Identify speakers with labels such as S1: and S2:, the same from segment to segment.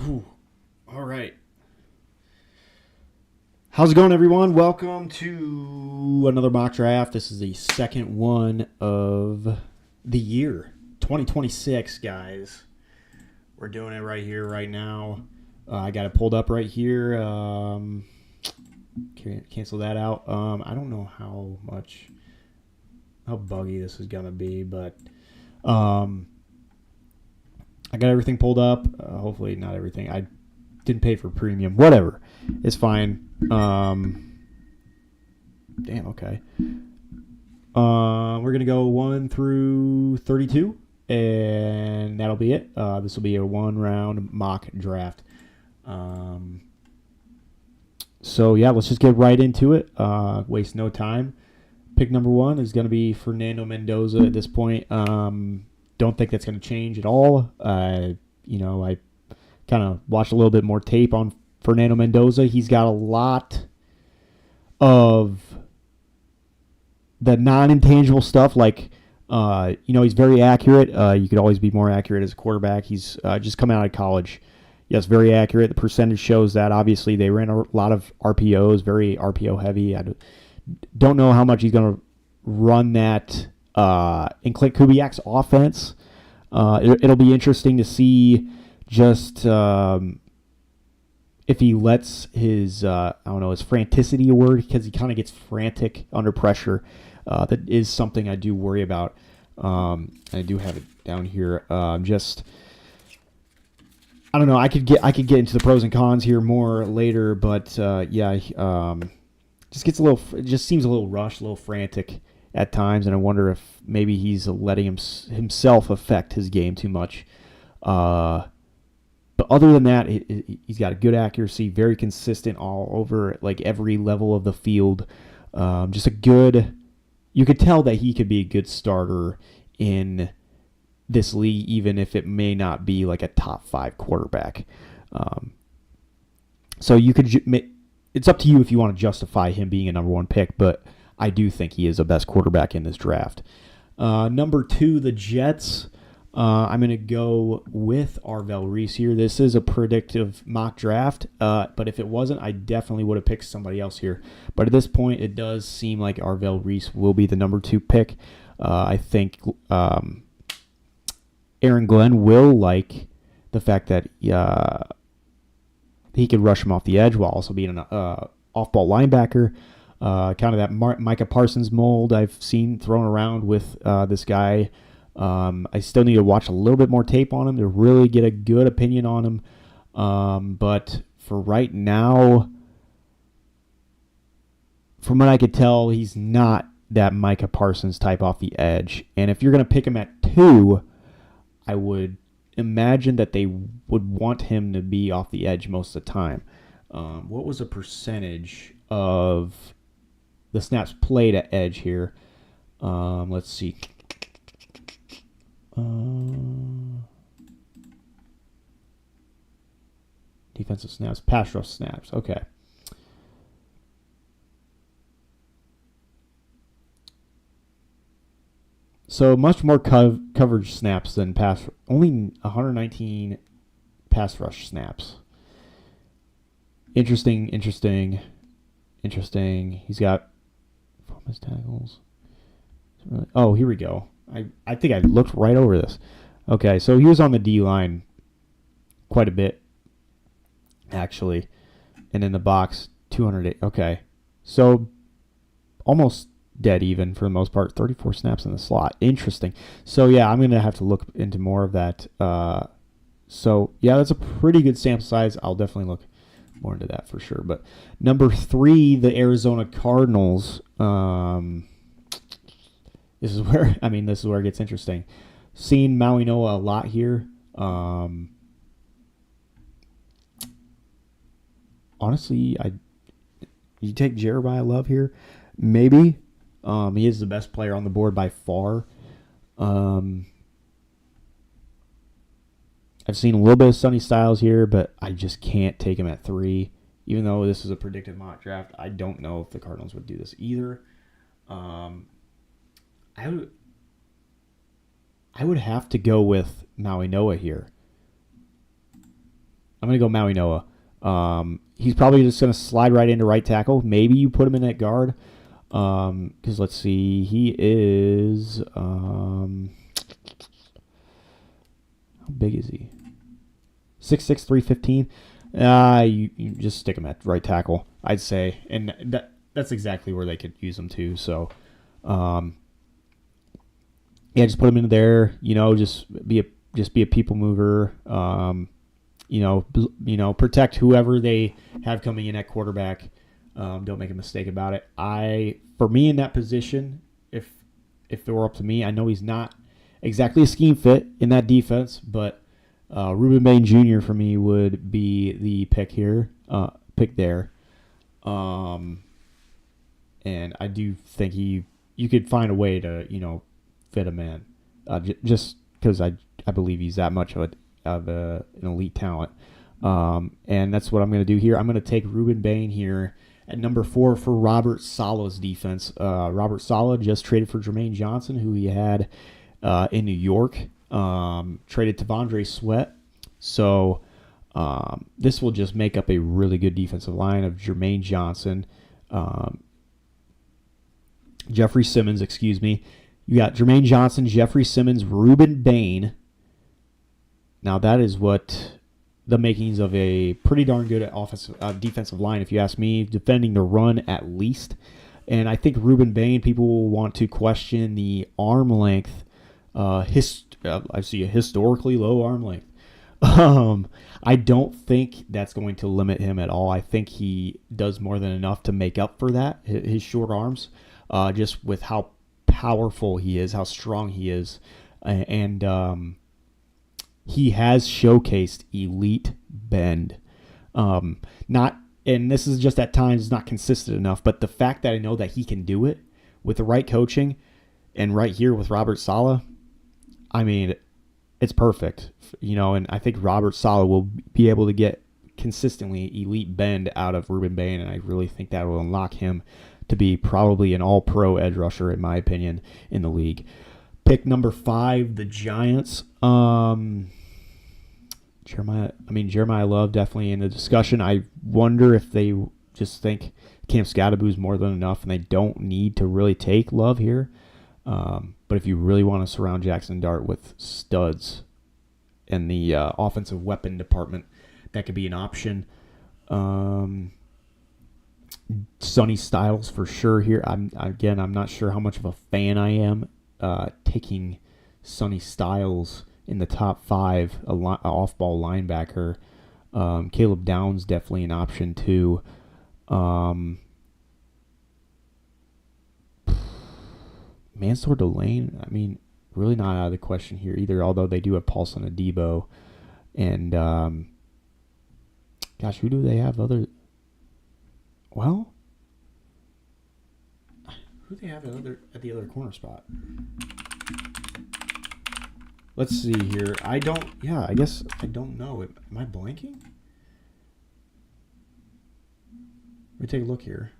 S1: Whew. All right. How's it going, everyone? Welcome to another mock draft. This is the second one of the year, 2026, guys. We're doing it right here, right now. I got it pulled up right here. Cancel that out. I don't know how buggy this is gonna be, but I got everything pulled up. Hopefully, not everything. I didn't pay for premium. Whatever, it's fine. Damn. Okay. We're gonna go 1 through 32, and that'll be it. This will be a one-round mock draft. So yeah, let's just get right into it. Waste no time. Pick number 1 is going to be Fernando Mendoza at this point. Don't think that's going to change at all. I kind of watched a little bit more tape on Fernando Mendoza. He's got a lot of the non-intangible stuff, like he's very accurate. You could always be more accurate as a quarterback. He's just come out of college. Yes, very accurate. The percentage shows that. Obviously, they ran a lot of RPOs, very RPO heavy. I don't know how much he's going to run that in Clint Kubiak's offense. It'll be interesting to see just if he lets his, his franticity a word, because he kind of gets frantic under pressure. That is something I do worry about. I do have it down here. I don't know. I could get into the pros and cons here more later, but it just seems a little rushed, a little frantic at times, and I wonder if maybe he's letting himself affect his game too much. But other than that, he's got a good accuracy, very consistent all over, like every level of the field. You could tell that he could be a good starter in this league, even if it may not be like a top 5 quarterback. So it's up to you if you want to justify him being a number 1 pick, but I do think he is the best quarterback in this draft. Number 2, the Jets. I'm going to go with Arvell Reese here. This is a predictive mock draft, but if it wasn't, I definitely would have picked somebody else here. But at this point, it does seem like Arvell Reese will be the number 2 pick. I think Aaron Glenn will like the fact that he could rush him off the edge while also being an off-ball linebacker. Kind of that Micah Parsons mold I've seen thrown around with this guy. I still need to watch a little bit more tape on him to really get a good opinion on him. But for right now, from what I could tell, he's not that Micah Parsons type off the edge. And if you're going to pick him at 2, I would imagine that they would want him to be off the edge most of the time. What was the percentage of the snaps played at edge here? Let's see. Defensive snaps, pass rush snaps. Okay. So much more coverage snaps than pass. Only 119 pass rush snaps. Interesting. He's got from his tackles. Oh, here we go. I think I looked right over this. Okay, so he was on the D line quite a bit, actually, and in the box 208. Okay, so almost dead even for the most part. 34 snaps in the slot. Interesting. So yeah, I'm gonna have to look into more of that. So yeah, that's a pretty good sample size. I'll definitely look more into that for sure. But number 3, the Arizona Cardinals. This is where it gets interesting. Seeing Maui Noah a lot here. Honestly, you take Jeremiah Love here, maybe. He is the best player on the board by far. I've seen a little bit of Sonny Styles here, but I just can't take him at 3. Even though this is a predicted mock draft, I don't know if the Cardinals would do this either. I would have to go with Maui Noah here. I'm going to go Maui Noah. He's probably just going to slide right into right tackle. Maybe you put him in at guard. Because let's see, he is how big is he? 6'6", 315. You just stick him at right tackle, I'd say, and that's exactly where they could use him too. So, yeah, just put him in there. Just be a people mover. Protect whoever they have coming in at quarterback. Don't make a mistake about it. For me in that position, if it were up to me, I know he's not exactly a scheme fit in that defense, but Ruben Bain Jr. for me would be the pick here, pick there. And I do think you could find a way to fit him in, just because I believe he's that much of an elite talent. And that's what I'm going to do here. I'm going to take Ruben Bain here at number 4 for Robert Saleh's defense. Robert Saleh just traded for Jermaine Johnson, who he had in New York. Traded T'Vondre Sweat. So this will just make up a really good defensive line of Jermaine Johnson, Jeffrey Simmons, You got Jermaine Johnson, Jeffrey Simmons, Ruben Bain. Now that is what the makings of a pretty darn good defensive line, if you ask me, defending the run at least. And I think Ruben Bain, people will want to question the arm length. I see a historically low arm length. I don't think that's going to limit him at all. I think he does more than enough to make up for that, his short arms, just with how powerful he is, how strong he is. And he has showcased elite bend. And this is just at times not consistent enough, but the fact that I know that he can do it with the right coaching and right here with Robert Saleh, I mean, it's perfect, and I think Robert Saleh will be able to get consistently elite bend out of Ruben Bain, and I really think that will unlock him to be probably an all-pro edge rusher, in my opinion, in the league. Pick number 5, the Giants. Jeremiah Love definitely in the discussion. I wonder if they just think Cam Scadaboo is more than enough and they don't need to really take Love here. But if you really want to surround Jackson Dart with studs in the offensive weapon department, that could be an option. Sonny Styles for sure here. I'm not sure how much of a fan I am taking Sonny Styles in the top 5, a off-ball linebacker. Caleb Downs definitely an option too. Mansour Delane, really not out of the question here either, although they do have Paulson Adebo. And, who do they have who do they have at the other corner spot? Let's see here. I guess I don't know. Am I blanking? Let me take a look here.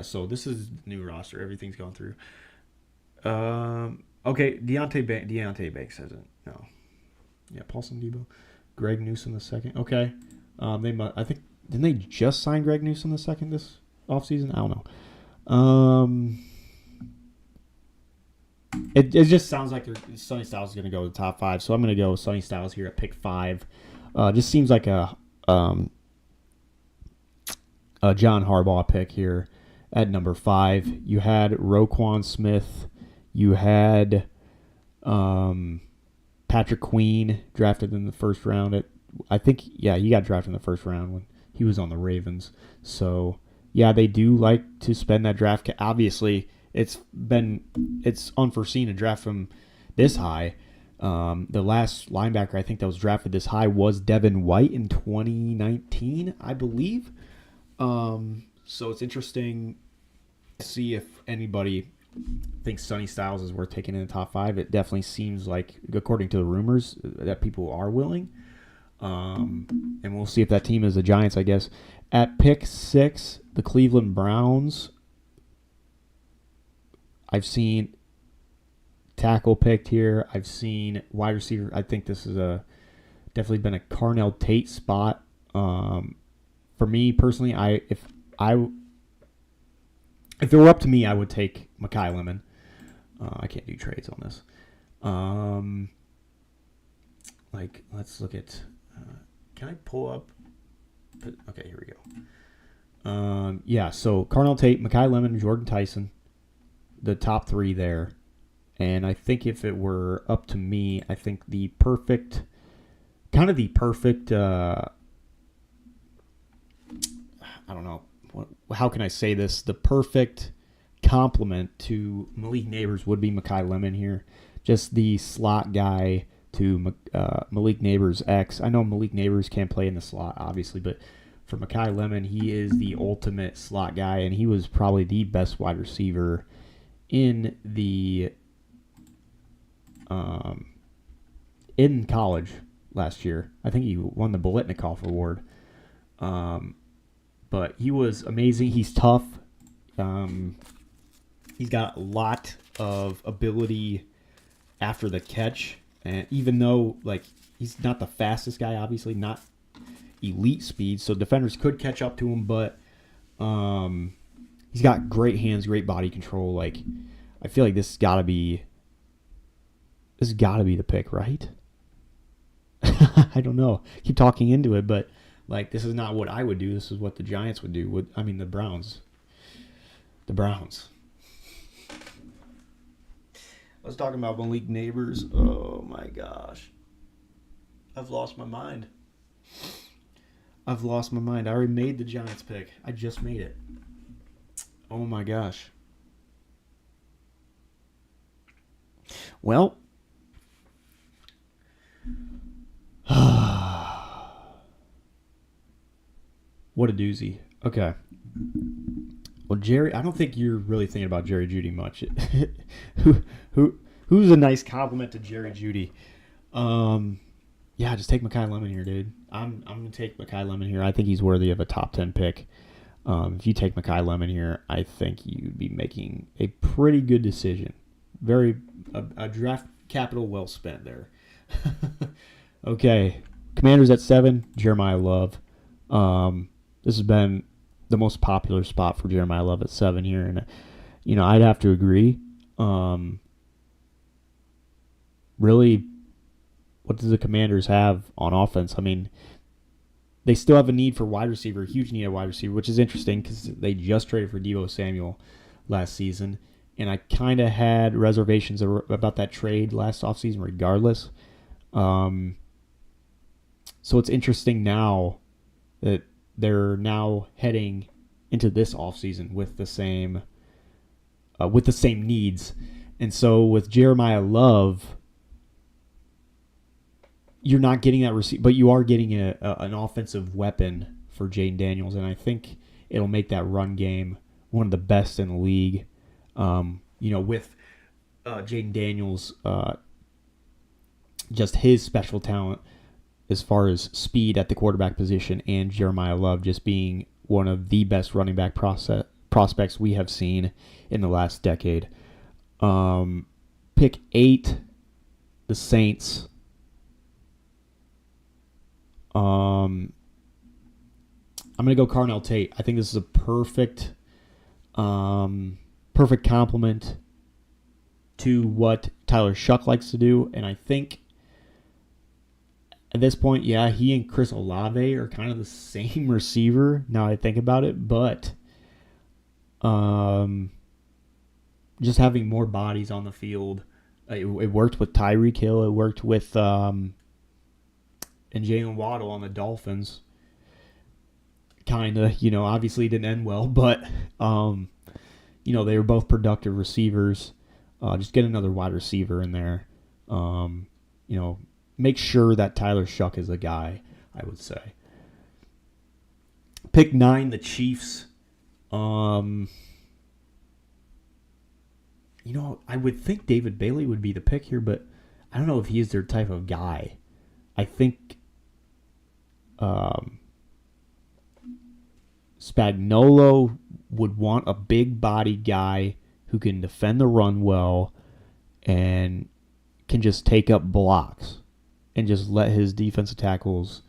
S1: So this is the new roster. Everything's gone through. Okay, Deontay Banks hasn't. No. Yeah, Paulson Debo. Greg Newsome the second. Okay. I think, didn't they just sign Greg Newsome the second this offseason? I don't know. It just sounds like Sonny Styles is going to go to the top 5, so I'm going to go Sonny Styles here at pick 5. Just seems like a John Harbaugh pick here at number 5. You had Roquan Smith. You had Patrick Queen drafted in the first round. He got drafted in the first round when he was on the Ravens. So, yeah, they do like to spend that draft. Obviously, it's unforeseen to draft from this high. The last linebacker I think that was drafted this high was Devin White in 2019, I believe. So it's interesting to see if anybody thinks Sonny Styles is worth taking in the top 5. It definitely seems like, according to the rumors, that people are willing. And we'll see if that team is the Giants, I guess. At pick 6, the Cleveland Browns. I've seen tackle picked here. I've seen wide receiver. I think this is definitely been a Carnell Tate spot. For me personally, if it were up to me, I would take Makai Lemon. I can't do trades on this. Let's look at. Can I pull up? Okay, here we go. So Carnell Tate, Makai Lemon, Jordan Tyson, the top three there. And I think if it were up to me, I think the perfect, I don't know, how can I say this? The perfect complement to Malik Neighbors would be Makai Lemon here. Just the slot guy to Malik Neighbors' X. I know Malik Neighbors can't play in the slot, obviously, but for Makai Lemon, he is the ultimate slot guy, and he was probably the best wide receiver in college last year. I think he won the Biletnikoff Award. But he was amazing. He's tough. He's got a lot of ability after the catch. And even though he's not the fastest guy, obviously not elite speed, so defenders could catch up to him, but he's got great hands, great body control. I feel like this has got to be the pick, right? I don't know. Keep talking into it, but this is not what I would do. This is what the Giants would do. The Browns. The Browns. I was talking about Malik Neighbors. Oh my gosh. I've lost my mind. I already made the Giants pick. I just made it. Oh my gosh. Well. What a doozy. Okay. Well, Jerry, I don't think you're really thinking about Jerry Jeudy much. Who's a nice compliment to Jerry Jeudy? Just take Makai Lemon here, dude. I'm gonna take Makai Lemon here. I think he's worthy of a top 10 pick. If you take Makai Lemon here, I think you'd be making a pretty good decision. A draft capital well spent there. Okay, Commanders at 7. Jeremiah Love. This has been the most popular spot for Jeremiah Love at 7 here, and I'd have to agree. Really, what does the Commanders have on offense? They still have a need for wide receiver, a huge need at wide receiver, which is interesting because they just traded for Deebo Samuel last season, and I kind of had reservations about that trade last offseason regardless. So it's interesting now that they're now heading into this offseason with the same needs. And so with Jeremiah Love, you're not getting that receipt, but you are getting an offensive weapon for Jaden Daniels, and I think it'll make that run game one of the best in the league. With Jaden Daniels, just his special talent as far as speed at the quarterback position, and Jeremiah Love just being one of the best running back prospects we have seen in the last decade. Pick 8, the Saints. I'm going to go Carnell Tate. I think this is a perfect complement to what Tyler Shuck likes to do, and I think at this point, he and Chris Olave are kind of the same receiver, now I think about it, but just having more bodies on the field, it worked with Tyreek Hill, it worked with and Jalen Waddle on the Dolphins. Kind of, obviously it didn't end well, but they were both productive receivers. Just get another wide receiver in there. Make sure that Tyler Shuck is a guy, I would say. Pick 9, the Chiefs. I would think David Bailey would be the pick here, but I don't know if he's their type of guy. I think Spagnuolo would want a big-bodied guy who can defend the run well and can just take up blocks and just let his defensive tackles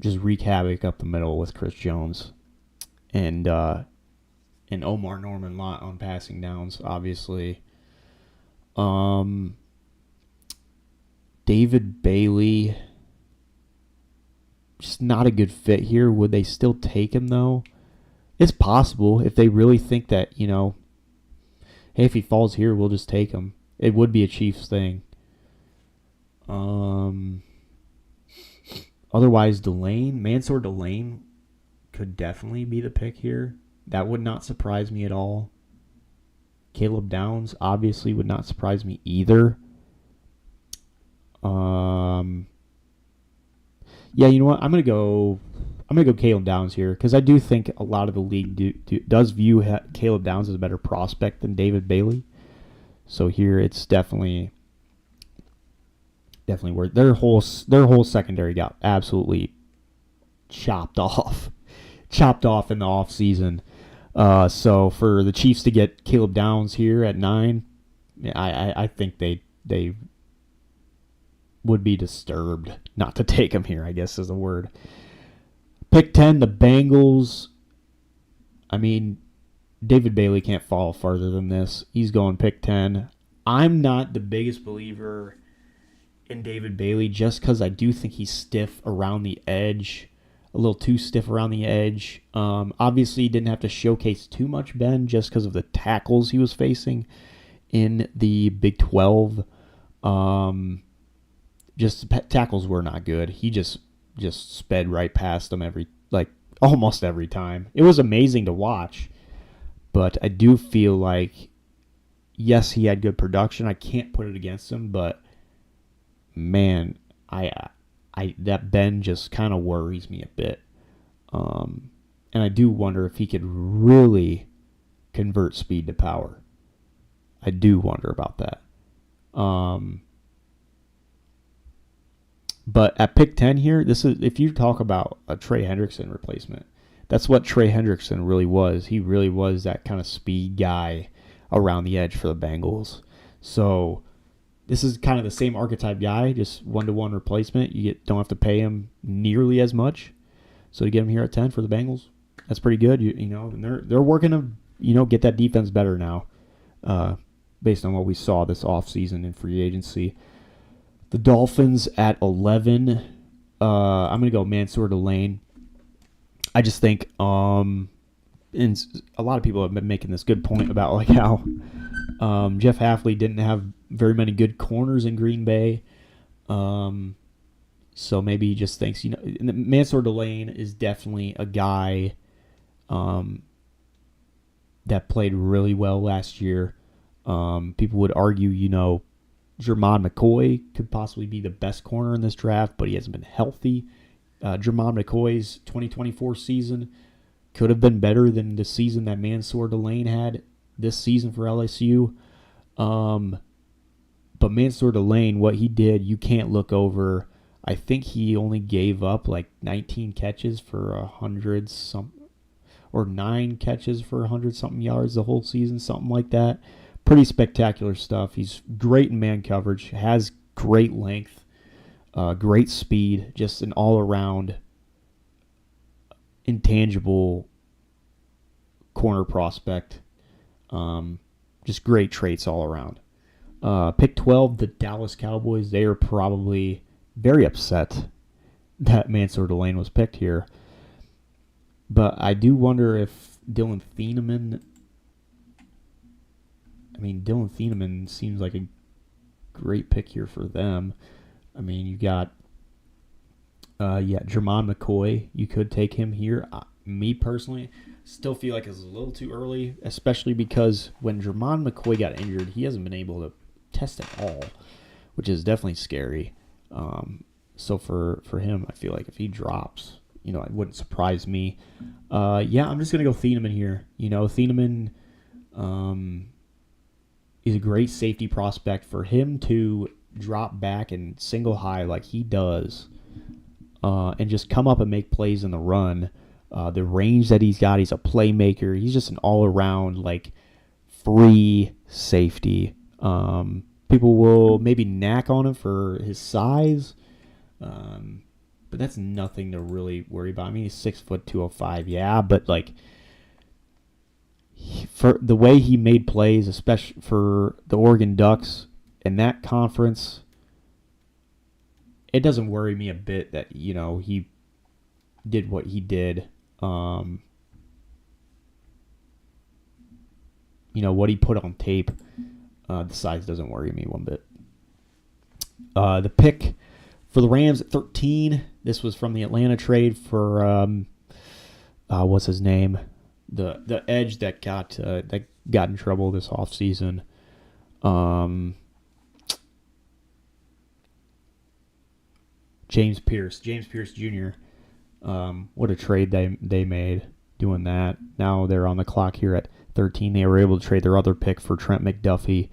S1: just wreak havoc up the middle with Chris Jones and Omar Norman Lott on passing downs, obviously. David Bailey, just not a good fit here. Would they still take him, though? It's possible if they really think that, hey, if he falls here, we'll just take him. It would be a Chiefs thing. Otherwise, Mansour Delane could definitely be the pick here. That would not surprise me at all. Caleb Downs obviously would not surprise me either. Yeah, you know what? I'm gonna go Caleb Downs here because I do think a lot of the league does view Caleb Downs as a better prospect than David Bailey. So here it's definitely worth their whole secondary got absolutely chopped off in the offseason. So for the Chiefs to get Caleb Downs here at 9, I think they would be disturbed not to take him here, I guess is the word. Pick 10, the Bengals. I mean, David Bailey can't fall farther than this. He's going pick 10. I'm not the biggest believer in David Bailey just because I do think he's stiff around the edge, a little too stiff around the edge. Obviously, he didn't have to showcase too much, Ben, just because of the tackles he was facing in the Big 12. Just tackles were not good. He just sped right past them almost every time. It was amazing to watch, but I do feel like, yes, he had good production. I can't put it against him, but man, that Ben just kind of worries me a bit. And I do wonder if he could really convert speed to power. I do wonder about that. But at pick 10 here, this is if you talk about a Trey Hendrickson replacement, that's what Trey Hendrickson really was. He really was that kind of speed guy around the edge for the Bengals. So this is kind of the same archetype guy, just 1-to-1 replacement. You don't have to pay him nearly as much. So to get him here at 10 for the Bengals, that's pretty good. And they're working to get that defense better now, based on what we saw this offseason in free agency. The Dolphins at 11. I'm gonna go Mansour Delane. I just think, and a lot of people have been making this good point about how Jeff Hafley didn't have very many good corners in Green Bay. So maybe he just thinks, Mansour Delane is definitely a guy that played really well last year. People would argue, Jermon McCoy could possibly be the best corner in this draft, but he hasn't been healthy. Jermon McCoy's 2024 season could have been better than the season that Mansour Delane had this season for LSU. But Mansour Delane, what he did, you can't look over. I think he only gave up 19 catches for 100 or 9 catches for 100 something yards the whole season, something like that. Pretty spectacular stuff. He's great in man coverage, has great length, great speed, just an all-around intangible corner prospect. Just great traits all around. Pick 12, the Dallas Cowboys. They are probably very upset that Mansour Delane was picked here. But I do wonder if Dylan Thieneman seems like a great pick here for them. I mean, you got, Jermon McCoy. You could take him here. Me personally, still feel like it's a little too early, especially because when Jermon McCoy got injured, he hasn't been able to test at all, which is definitely scary. So for him, I feel like if he drops, it wouldn't surprise me. I'm just going to go Thieneman here. Thieneman is a great safety prospect. For him to drop back and single high like he does and just come up and make plays in the run, the range that he's got, he's a playmaker. He's just an all-around, free safety. People will maybe knack on him for his size, but that's nothing to really worry about. I mean, he's 6'2", 205, yeah, but like for the way he made plays, especially for the Oregon Ducks in that conference, it doesn't worry me a bit that he did what he did. What he put on tape. The size doesn't worry me one bit. The pick for the Rams at 13. This was from the Atlanta trade for what's his name? The edge that got in trouble this offseason. James Pierce Jr. What a trade they made doing that. Now they're on the clock here at 13. They were able to trade their other pick for Trent McDuffie.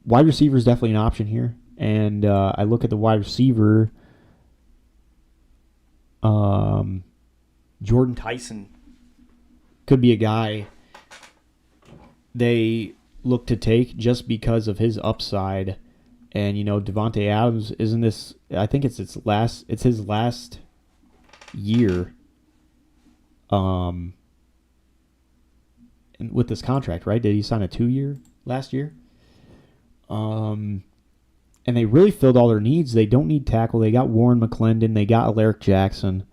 S1: Wide receiver is definitely an option here. And I look at the wide receiver. Jordan Tyson could be a guy they look to take just because of his upside. And, Devontae Adams, isn't this, I think it's his last year with this contract, right? Did he sign a 2-year last year? And they really filled all their needs. They don't need tackle. They got Warren McClendon. They got Alaric Jackson.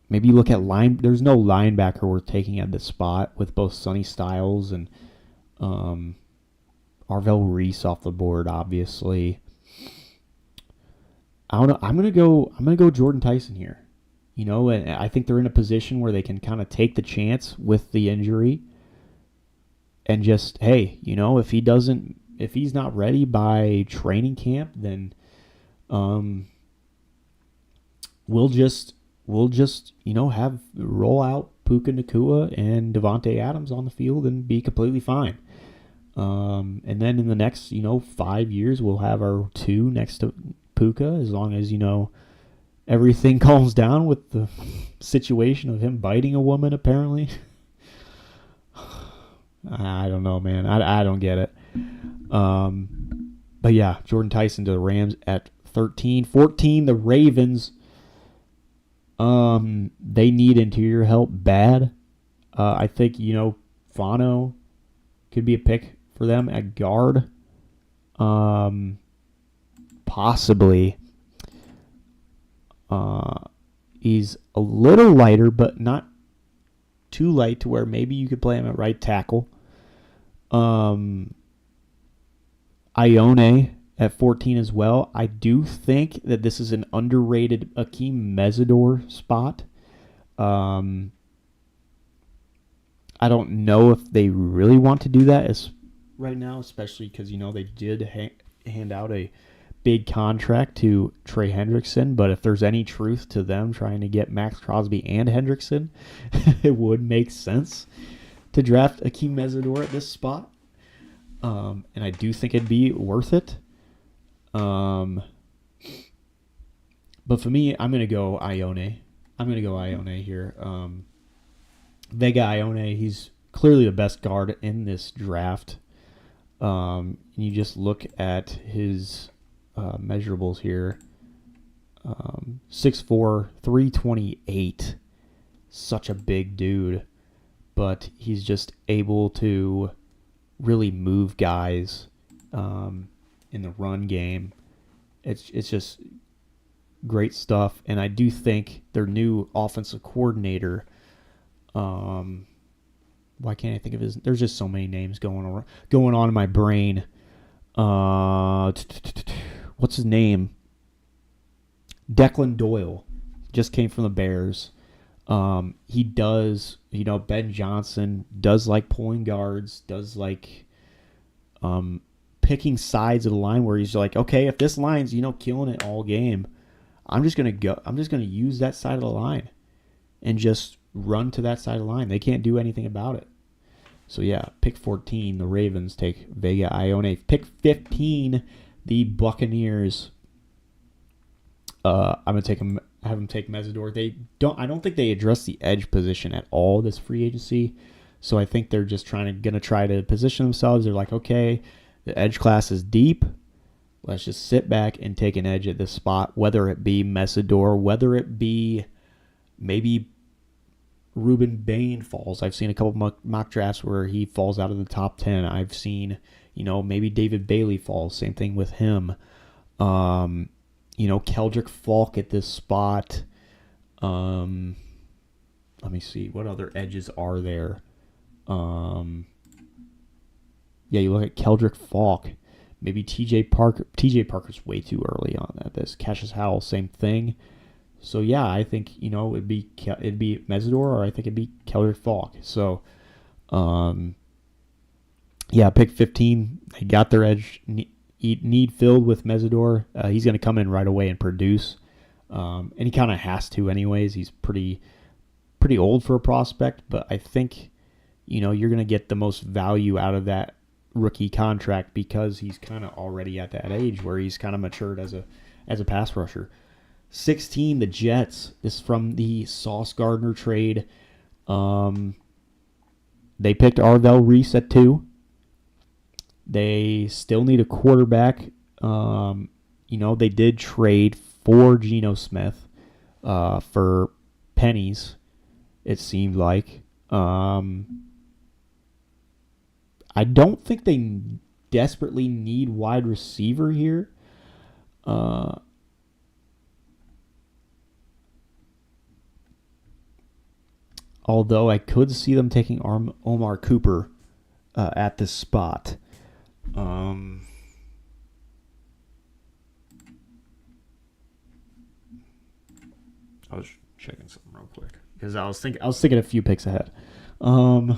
S1: Maybe you look at there's no linebacker worth taking at this spot with both Sonny Styles and Arvell Reese off the board, obviously. I don't know. I'm gonna go Jordan Tyson here. And I think they're in a position where they can kind of take the chance with the injury and just, hey, if he's not ready by training camp, then we'll just have roll out Puka Nacua and Devontae Adams on the field and be completely fine. And then in the next 5 years we'll have our 2 next to Puka, as long as everything calms down with the situation of him biting a woman apparently. I don't know, man. I don't get it. But yeah, Jordan Tyson to the Rams at 13. 14, the Ravens. They need interior help bad. I think, Fano could be a pick for them at guard. Possibly. He's a little lighter, but not too light to where maybe you could play him at right tackle. Ione at 14 as well. I do think that this is an underrated Akeem Mesidor spot. I don't know if they really want to do that right now, especially because, they did hand out a big contract to Trey Hendrickson. But if there's any truth to them trying to get Max Crosby and Hendrickson, it would make sense to draft Akeem Mesidor at this spot. And I do think it'd be worth it. But for me, I'm going to go Ione. Here. Vega Ione, he's clearly the best guard in this draft. And you just look at his measurables here. 6'4", 328. Such a big dude. But he's just able to really move guys in the run game. It's just great stuff. And I do think their new offensive coordinator, why can't I think of his? There's just so many names going on in my brain. What's his name? Declan Doyle just came from the Bears. He does, Ben Johnson does like pulling guards, does like picking sides of the line where he's like, okay, if this line's, killing it all game, I'm just going to use that side of the line and just run to that side of the line. They can't do anything about it. So yeah, pick 14, the Ravens take Vega Ione. Pick 15, the Buccaneers. I'm going to take them have him take Mesidor. I don't think they address the edge position at all this free agency. So I think they're just gonna try to position themselves. They're like, okay, the edge class is deep. Let's just sit back and take an edge at this spot, whether it be Mesidor, whether it be maybe Ruben Bain falls. I've seen a couple mock drafts where he falls out of the top 10. I've seen, maybe David Bailey falls. Same thing with him. Keldrick Falk at this spot. Let me see. What other edges are there? You look at Keldrick Falk. Maybe TJ Parker. TJ Parker's way too early on at this. Cassius Howell, same thing. So yeah, I think it'd be Mesidor, or I think it'd be Keldrick Falk. So, pick 15. They got their edge need filled with Mesidor. He's going to come in right away and produce, and he kind of has to anyways. He's pretty old for a prospect, but I think you're going to get the most value out of that rookie contract because he's kind of already at that age where he's kind of matured as a pass rusher. 16, the Jets. This is from the Sauce Gardner trade. They picked Arvell Reese at 2. They still need a quarterback. They did trade for Geno Smith for pennies, it seemed like. I don't think they desperately need wide receiver here. Although I could see them taking Omar Cooper at this spot. I was checking something real quick because I was thinking a few picks ahead. I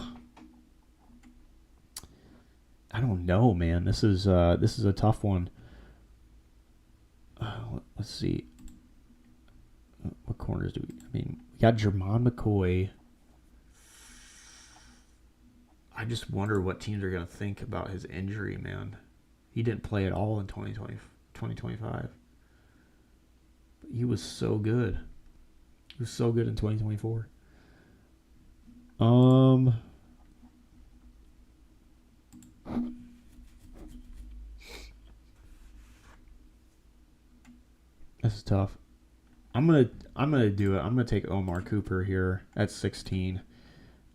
S1: don't know, man. This is a tough one. Let's see. What corners do we? We got Jermon McCoy. I just wonder what teams are going to think about his injury, man. He didn't play at all in 2025. But he was so good. He was so good in 2024. This is tough. I'm gonna do it. I'm gonna take Omar Cooper here at 16.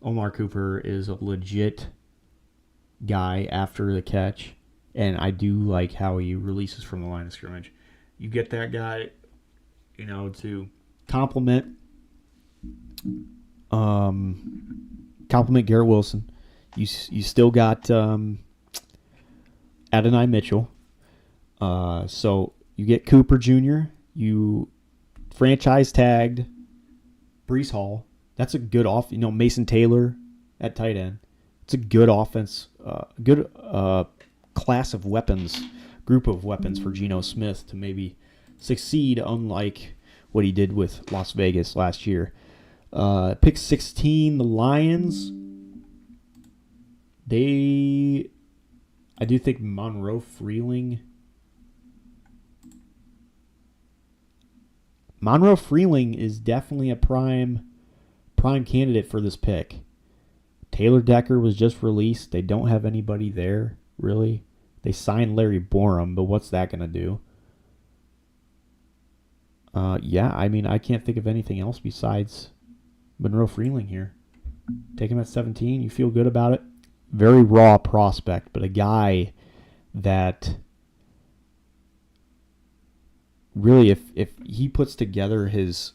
S1: Omar Cooper is a legit guy after the catch, and I do like how he releases from the line of scrimmage. You get that guy, to compliment Garrett Wilson. You still got Adonai Mitchell. So you get Cooper Jr. You franchise tagged Breece Hall. That's a good off. Mason Taylor at tight end. It's a good offense, good class of weapons, group of weapons for Geno Smith to maybe succeed, unlike what he did with Las Vegas last year. Pick 16, the Lions. I do think Monroe Freeling. Monroe Freeling is definitely a prime candidate for this pick. Taylor Decker was just released. They don't have anybody there, really. They signed Larry Borum, but what's that going to do? I can't think of anything else besides Monroe Freeling here. Take him at 17. You feel good about it. Very raw prospect, but a guy that really, if he puts together his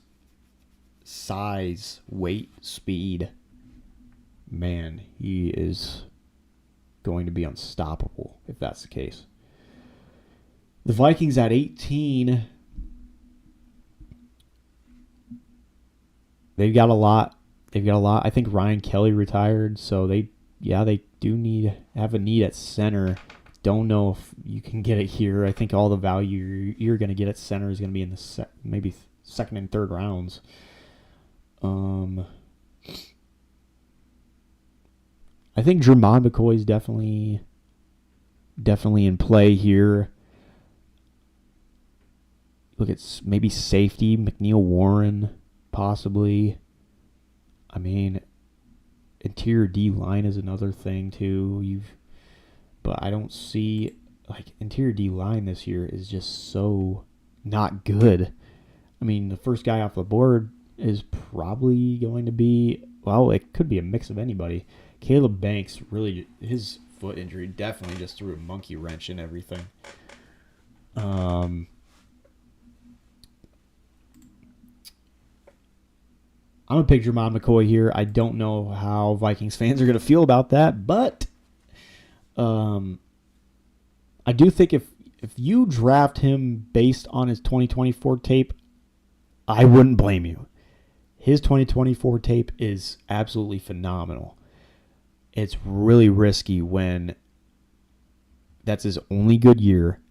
S1: size, weight, speed, man, he is going to be unstoppable if that's the case. The Vikings at 18. They've got a lot. I think Ryan Kelly retired, so they do have a need at center. Don't know if you can get it here. I think all the value you're going to get at center is going to be in the maybe second and third rounds. I think Jermon McCoy is definitely in play here. look at maybe safety, McNeil Warren, possibly. I mean, interior D line is another thing too. But I don't see like interior D line this year is just so not good. I mean, the first guy off the board is probably going to be, well, it could be a mix of anybody. Caleb Banks, really, his foot injury definitely just threw a monkey wrench in everything. I'm a pick Jermon McCoy here. I don't know how Vikings fans are going to feel about that, but I do think if you draft him based on his 2024 tape, I wouldn't blame you. His 2024 tape is absolutely phenomenal. It's really risky when that's his only good year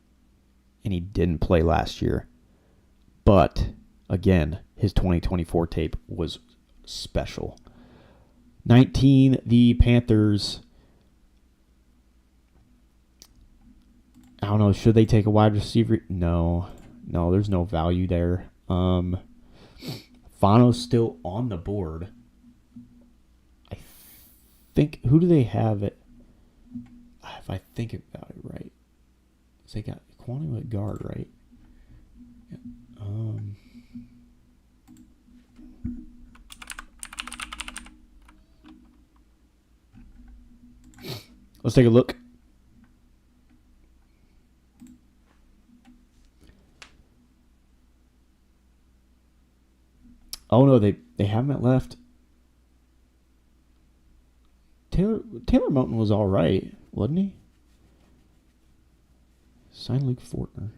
S1: and he didn't play last year. But, again, his 2024 tape was special. 19, the Panthers. I don't know, should they take a wide receiver? No, there's no value there. Fano's still on the board. I think, who do they have it? If I think about it right, they got Quantum at guard, right? Yeah. Let's take a look. Oh no, they haven't left. Taylor Moton was all right, wasn't he? Sign Luke Fortner.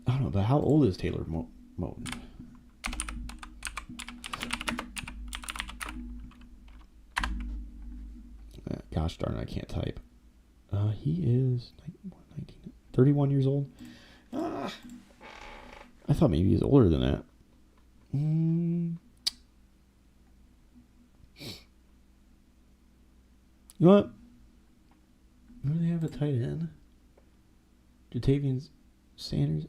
S1: I don't know, but how old is Taylor Moton? Gosh darn it, I can't type. He is 31 years old. I thought maybe he was older than that. You know what? Who do they have a tight end? Jatavian Sanders.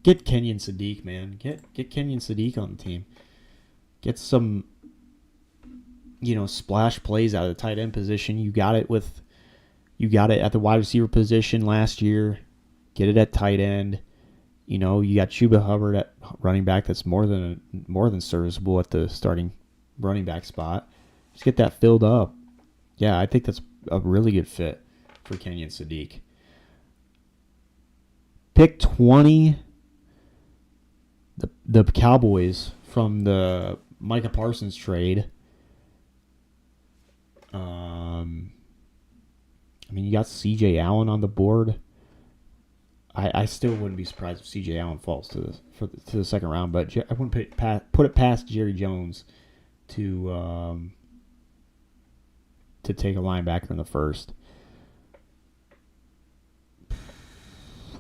S1: Get Kenyon Sadiq, man. Get Kenyon Sadiq on the team. Get some, splash plays out of the tight end position. You got it at the wide receiver position last year. Get it at tight end. You got Chuba Hubbard at running back. That's more than serviceable at the starting running back spot. Just get that filled up. Yeah, I think that's a really good fit for Kenyon Sadiq. Pick 20. The Cowboys from the Micah Parsons trade. You got C.J. Allen on the board. I still wouldn't be surprised if C.J. Allen falls to the second round, but I wouldn't put it past Jerry Jones to take a linebacker in the first.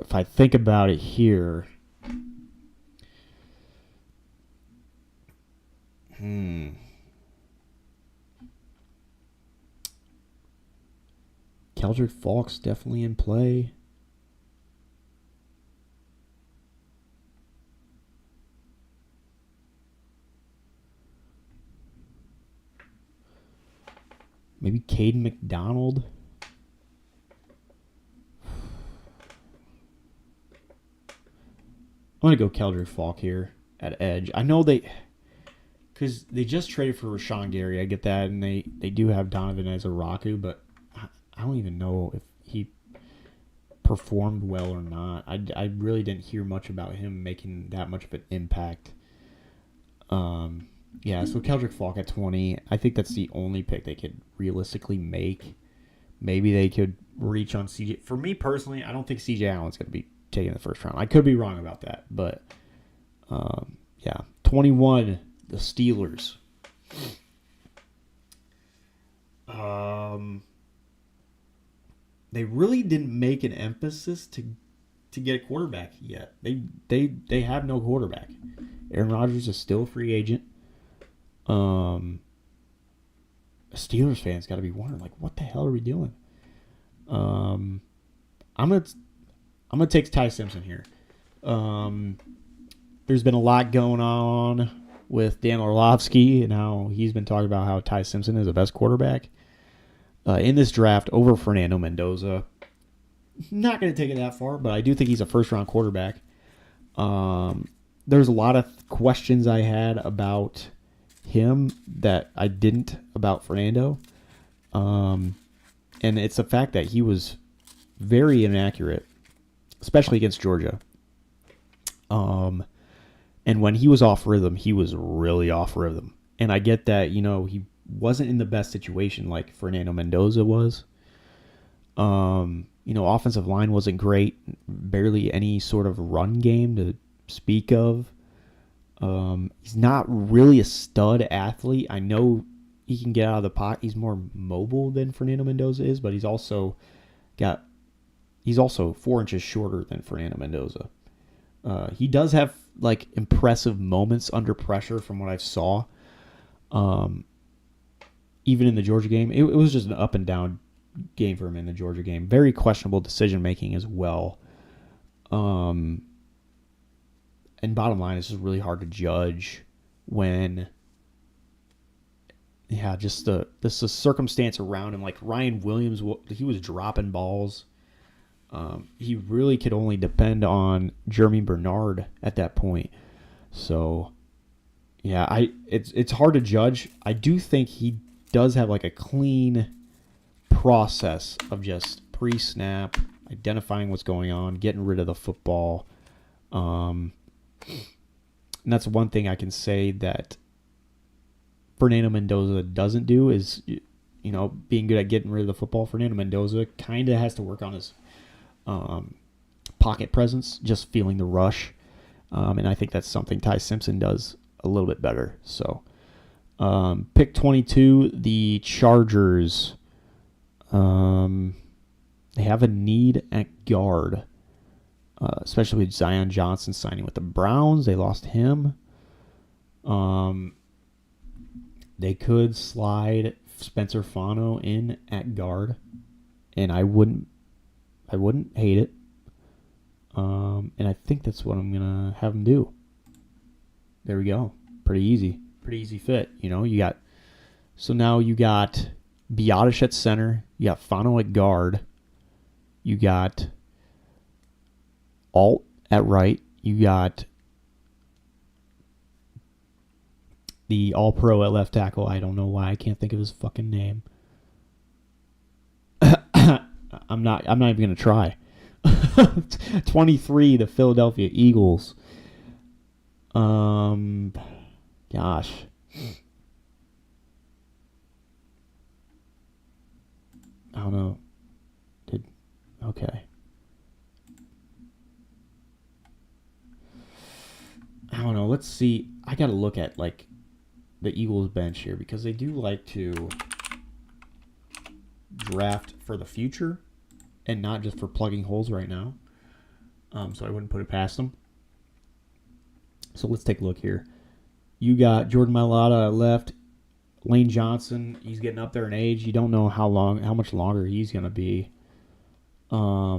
S1: If I think about it here, Keldrick Falk's definitely in play. Maybe Caden McDonald. I'm going to go Keldrick Falk here at edge. I know because they just traded for Rashawn Gary. I get that, and they do have Donovan Ezeraku, but I don't even know if he performed well or not. I really didn't hear much about him making that much of an impact. Yeah, so Keldrick Falk at 20. I think that's the only pick they could realistically make. Maybe they could reach on CJ. For me personally, I don't think CJ Allen's going to be taken in the first round. I could be wrong about that, but yeah. 21, the Steelers. They really didn't make an emphasis to get a quarterback yet. They have no quarterback. Aaron Rodgers is still a free agent. Steelers fans got to be wondering, like, what the hell are we doing? Um, I'm gonna take Ty Simpson here. Um, there's been a lot going on with Dan Orlovsky and how he's been talking about how Ty Simpson is the best quarterback in this draft over Fernando Mendoza. Not going to take it that far, but I do think he's a first-round quarterback. There's a lot of questions I had about him that I didn't about Fernando. And it's the fact that he was very inaccurate, especially against Georgia. And when he was off rhythm, he was really off rhythm. And I get that, he wasn't in the best situation like Fernando Mendoza was. Offensive line wasn't great. Barely any sort of run game to speak of. He's not really a stud athlete. I know he can get out of the pocket. He's more mobile than Fernando Mendoza is, but he's also 4 inches shorter than Fernando Mendoza. He does have impressive moments under pressure from what I saw. Even in the Georgia game, it was just an up and down game for him in the Georgia game. Very questionable decision making as well. And bottom line, it's just really hard to judge when, just the circumstance around him. Like Ryan Williams, he was dropping balls. He really could only depend on Jeremy Bernard at that point. So, it's hard to judge. I do think he does have a clean process of just pre-snap, identifying what's going on, getting rid of the football. And that's one thing I can say that Fernando Mendoza doesn't do is, being good at getting rid of the football. Fernando Mendoza kind of has to work on his pocket presence, just feeling the rush. And I think that's something Ty Simpson does a little bit better. So, pick 22, the Chargers. They have a need at guard, especially with Zion Johnson signing with the Browns. They lost him. They could slide Spencer Fano in at guard, and I wouldn't hate it. And I think that's what I'm gonna have them do. There we go. Pretty easy fit. Now you got Biotish at center. You got Fano at guard. You got Alt at right. You got the All-Pro at left tackle. I don't know why I can't think of his fucking name. I'm not even gonna try. 23, the Philadelphia Eagles. Gosh. I don't know. Okay. I don't know. Let's see. I got to look at the Eagles bench here because they do like to draft for the future and not just for plugging holes right now. So I wouldn't put it past them. So let's take a look here. You got Jordan Mailata at left. Lane Johnson, he's getting up there in age. You don't know how much longer he's going to be. I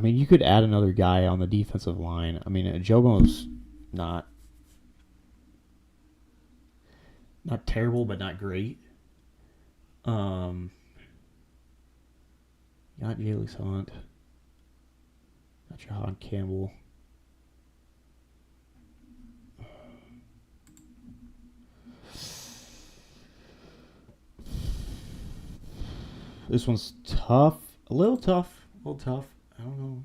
S1: mean, you could add another guy on the defensive line. I mean, Jobo's not terrible, but not great. Got Jaleel Hunt. Got Jahan Campbell. This one's tough. A little tough. I don't know.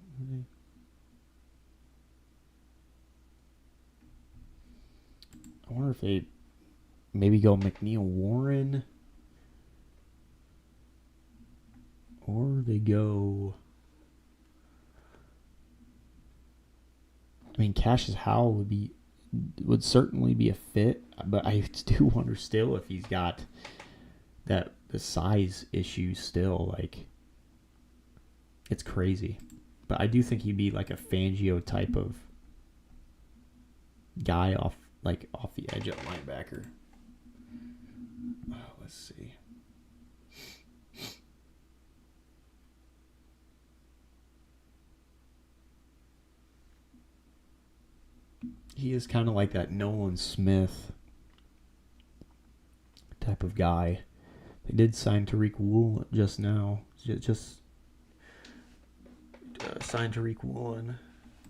S1: I wonder if they maybe go McNeil Warren. Or they go... I mean, Cassius Howell would certainly be a fit, but I do wonder still if he's got the size issue still. It's crazy. But I do think he'd be like a Fangio type of guy off the edge of linebacker. Let's see. He is kind of like that Nolan Smith type of guy. They did sign Tariq Woolen just now. Just signed Tariq Woolen.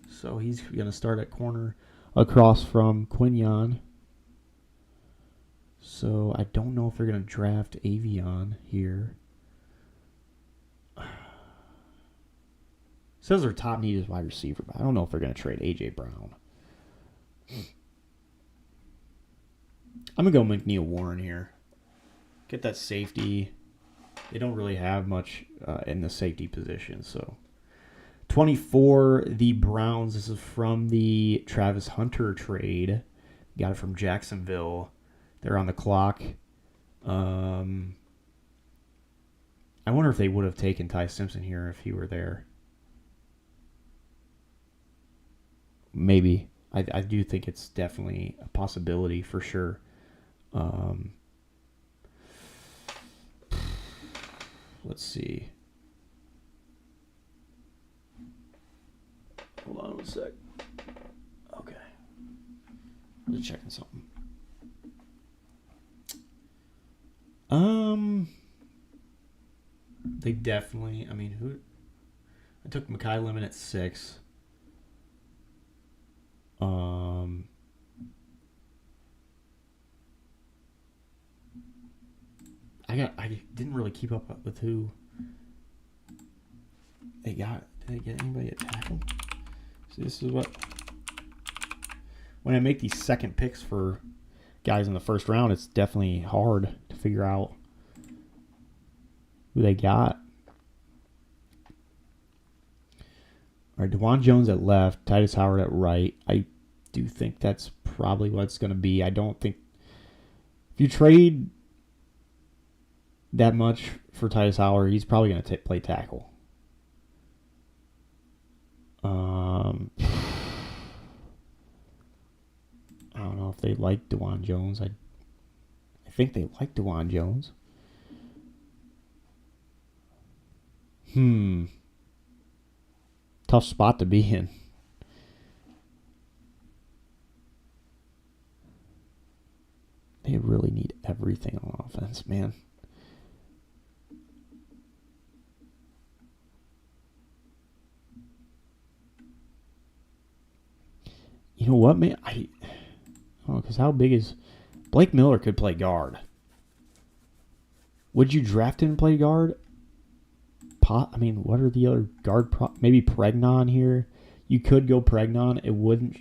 S1: So he's going to start at corner across from Quinyon. So I don't know if they're going to draft Avion here. Says their top need is wide receiver, but I don't know if they're going to trade A.J. Brown. I'm going to go McNeil Warren here. Get that safety. They don't really have much in the safety position. So 24, the Browns. This is from the Travis Hunter trade. Got it from Jacksonville. They're on the clock. I wonder if they would have taken Ty Simpson here if he were there. Maybe. I do think it's definitely a possibility for sure. Let's see. Hold on one sec. Okay. I'm just checking something. They definitely, I mean, who? I took Mekhi Lemon at 6. I didn't really keep up with who they got. Did they get anybody at tackle? So this is what, when I make these second picks for guys in the first round, it's definitely hard to figure out who they got. All right, DeJuan Jones at left, Titus Howard at right. I do think that's probably what it's going to be. I don't think if you trade that much for Titus Howard, he's probably going to play tackle. I don't know if they like DeJuan Jones. I think they like DeJuan Jones. Tough spot to be in. They really need everything on offense, man. You know what, man? I don't know, because how big is... Blake Miller could play guard. Would you draft him and play guard? I mean, what are the other guard... Maybe Pregnon here. You could go Pregnon. It wouldn't...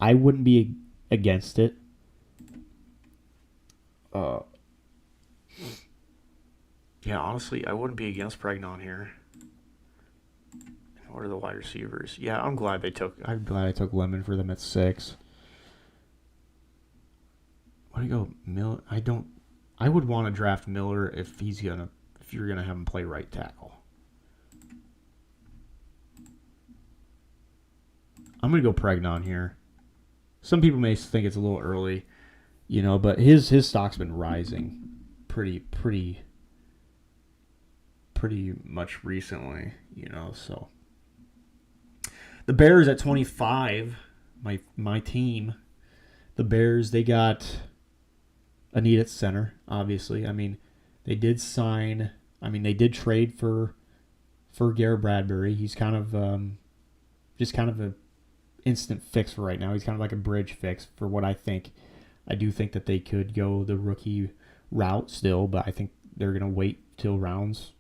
S1: I wouldn't be against it. Yeah, honestly, I wouldn't be against Pregnon here. What are the wide receivers? Yeah, I'm glad I took Lemon for them at 6. Why do you go Miller? I would want to draft Miller if you're gonna have him play right tackle. I'm gonna go Pregnon here. Some people may think it's a little early, but his stock's been rising pretty much recently, so. The Bears at 25, my team. The Bears, they got a need at center, obviously. I mean, they did trade for Garrett Bradbury. He's kind of just kind of a instant fix for right now. He's kind of like a bridge fix for what I think. I do think that they could go the rookie route still, but I think they're going to wait till rounds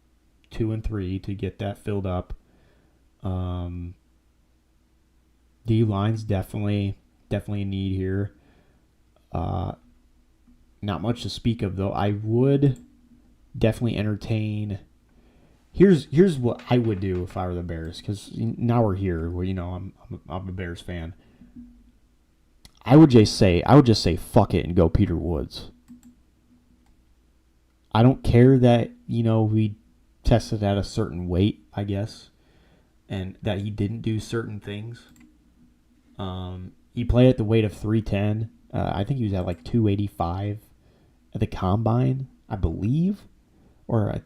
S1: 2 and 3 to get that filled up. D-line's definitely a need here. Not much to speak of, though. I would definitely entertain. Here's what I would do if I were the Bears, because now we're here. Where I'm a Bears fan. I would just say fuck it and go Peter Woods. I don't care that we tested at a certain weight, I guess, and that he didn't do certain things. He played at the weight of 310. I think he was at like 285 at the combine. I believe, or I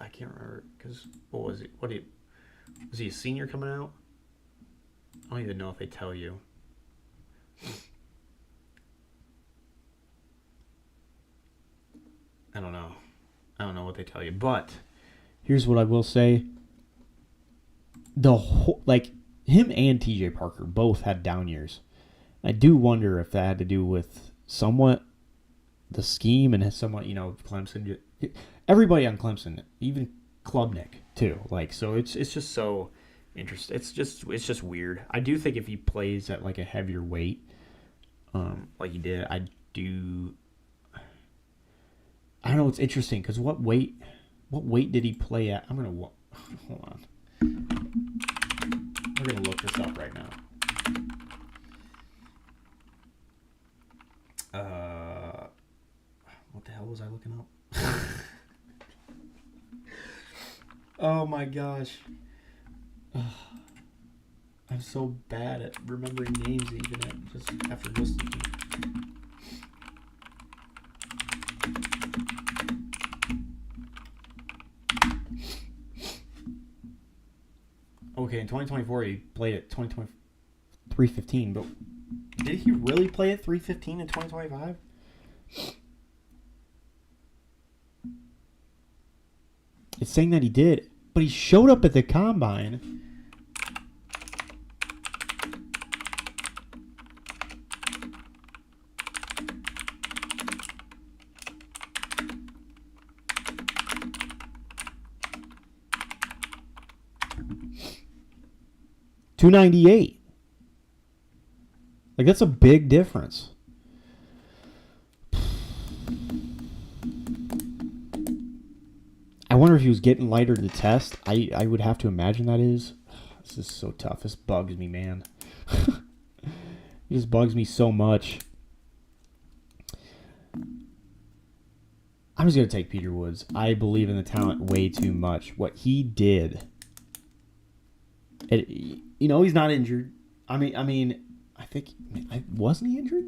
S1: can't remember because what was it? Was he a senior coming out? I don't even know if they tell you. I don't know. I don't know what they tell you, but here's what I will say: the whole, like him and T.J. Parker both had down years. I do wonder if that had to do with somewhat the scheme and somewhat, Clemson. Everybody on Clemson, even Klubnik too. Like, so it's just so interesting. It's just weird. I do think if he plays at like a heavier weight, like he did, I don't know. It's interesting because what weight did he play at? I'm gonna hold on. We're gonna look this up right now. What the hell was I looking up? Oh my gosh. I'm so bad at remembering names even just after listening to it. Okay, in 2024 he played at 315, but did he really play at 315 in 2025? It's saying that he did, but he showed up at the combine. $298. Like, that's a big difference. I wonder if he was getting lighter to test. I would have to imagine that is. This is so tough. This bugs me, man. It just bugs me so much. I'm just going to take Peter Woods. I believe in the talent way too much. What he did. He's not injured. I think wasn't he injured though?